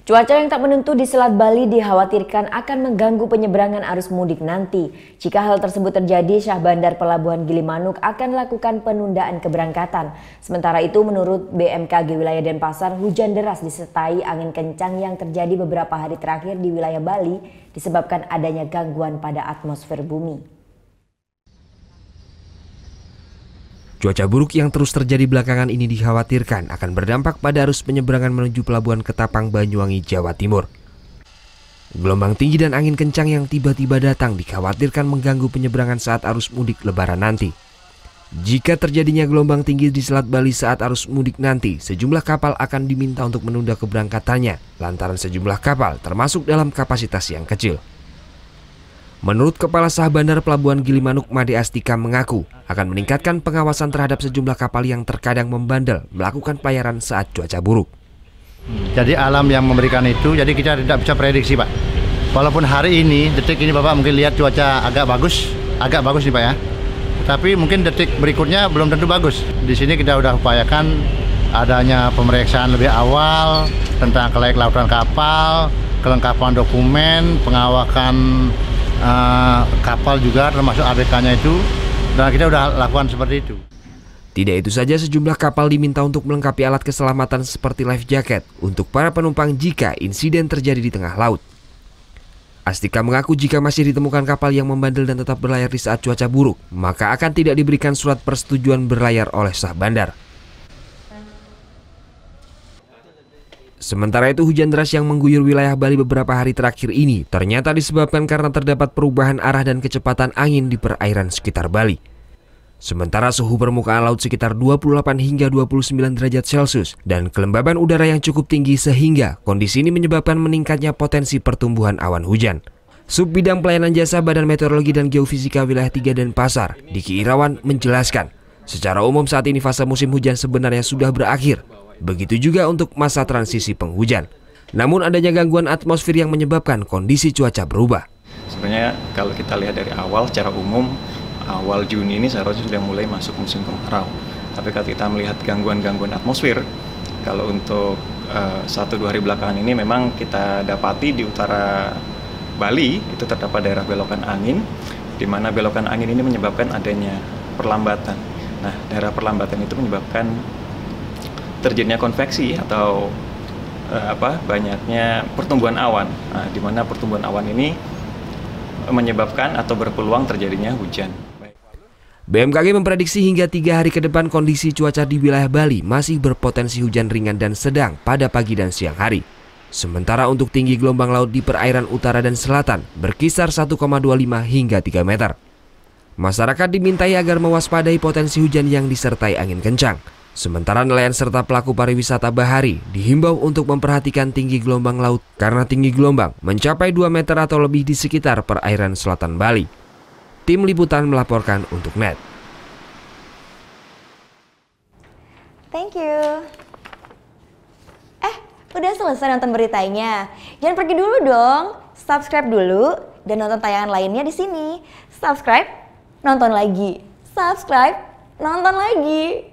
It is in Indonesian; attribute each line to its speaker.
Speaker 1: Cuaca yang tak menentu di Selat Bali dikhawatirkan akan mengganggu penyeberangan arus mudik nanti. Jika hal tersebut terjadi, Syah Bandar Pelabuhan Gilimanuk akan lakukan penundaan keberangkatan. Sementara itu, menurut BMKG wilayah Denpasar, hujan deras disertai angin kencang yang terjadi beberapa hari terakhir di wilayah Bali disebabkan adanya gangguan pada atmosfer bumi.
Speaker 2: Cuaca buruk yang terus terjadi belakangan ini dikhawatirkan akan berdampak pada arus penyeberangan menuju pelabuhan Ketapang, Banyuwangi, Jawa Timur. Gelombang tinggi dan angin kencang yang tiba-tiba datang dikhawatirkan mengganggu penyeberangan saat arus mudik Lebaran nanti. Jika terjadinya gelombang tinggi di Selat Bali saat arus mudik nanti, sejumlah kapal akan diminta untuk menunda keberangkatannya lantaran sejumlah kapal termasuk dalam kapasitas yang kecil. Menurut Kepala Syah Bandar Pelabuhan Gilimanuk Made Astika mengaku akan meningkatkan pengawasan terhadap sejumlah kapal yang terkadang membandel melakukan pelayaran saat cuaca buruk.
Speaker 3: Jadi alam yang memberikan itu, jadi kita tidak bisa prediksi Pak. Walaupun hari ini, detik ini Bapak mungkin lihat cuaca agak bagus nih Pak ya. Tapi mungkin detik berikutnya belum tentu bagus. Di sini kita sudah upayakan adanya pemeriksaan lebih awal tentang kelaikan kapal, kelengkapan dokumen, pengawakan kapal juga termasuk ABK-nya itu, dan kita udah lakukan seperti itu.
Speaker 2: Tidak itu saja, sejumlah kapal diminta untuk melengkapi alat keselamatan seperti life jacket untuk para penumpang jika insiden terjadi di tengah laut. Astika mengaku jika masih ditemukan kapal yang membandel dan tetap berlayar di saat cuaca buruk, maka akan tidak diberikan surat persetujuan berlayar oleh Syah Bandar. Sementara itu, hujan deras yang mengguyur wilayah Bali beberapa hari terakhir ini ternyata disebabkan karena terdapat perubahan arah dan kecepatan angin di perairan sekitar Bali. Sementara suhu permukaan laut sekitar 28 hingga 29 derajat Celcius dan kelembaban udara yang cukup tinggi sehingga kondisi ini menyebabkan meningkatnya potensi pertumbuhan awan hujan. Sub Bidang Pelayanan Jasa Badan Meteorologi dan Geofisika Wilayah 3 Denpasar, Diki Irawan menjelaskan, secara umum saat ini fase musim hujan sebenarnya sudah berakhir. Begitu juga untuk masa transisi penghujan. Namun adanya gangguan atmosfer yang menyebabkan kondisi cuaca berubah.
Speaker 4: Sebenarnya kalau kita lihat dari awal, secara umum awal Juni ini seharusnya sudah mulai masuk musim kemarau. Tapi kalau kita melihat gangguan-gangguan atmosfer, kalau untuk 1-2 hari belakangan ini memang kita dapati di utara Bali itu terdapat daerah belokan angin, di mana belokan angin ini menyebabkan adanya perlambatan. Nah, daerah perlambatan itu menyebabkan terjadinya konveksi atau banyaknya pertumbuhan awan, di mana pertumbuhan awan ini menyebabkan atau berpeluang terjadinya hujan.
Speaker 2: BMKG memprediksi hingga 3 hari ke depan kondisi cuaca di wilayah Bali masih berpotensi hujan ringan dan sedang pada pagi dan siang hari. Sementara untuk tinggi gelombang laut di perairan utara dan selatan berkisar 1,25 hingga 3 meter. Masyarakat dimintai agar mewaspadai potensi hujan yang disertai angin kencang. Sementara nelayan serta pelaku pariwisata bahari dihimbau untuk memperhatikan tinggi gelombang laut karena tinggi gelombang mencapai 2 meter atau lebih di sekitar perairan selatan Bali. Tim Liputan melaporkan untuk NET.
Speaker 5: Thank you. Udah selesai nonton beritanya? Jangan pergi dulu dong. Subscribe dulu dan nonton tayangan lainnya di sini. Subscribe, nonton lagi. Subscribe, nonton lagi.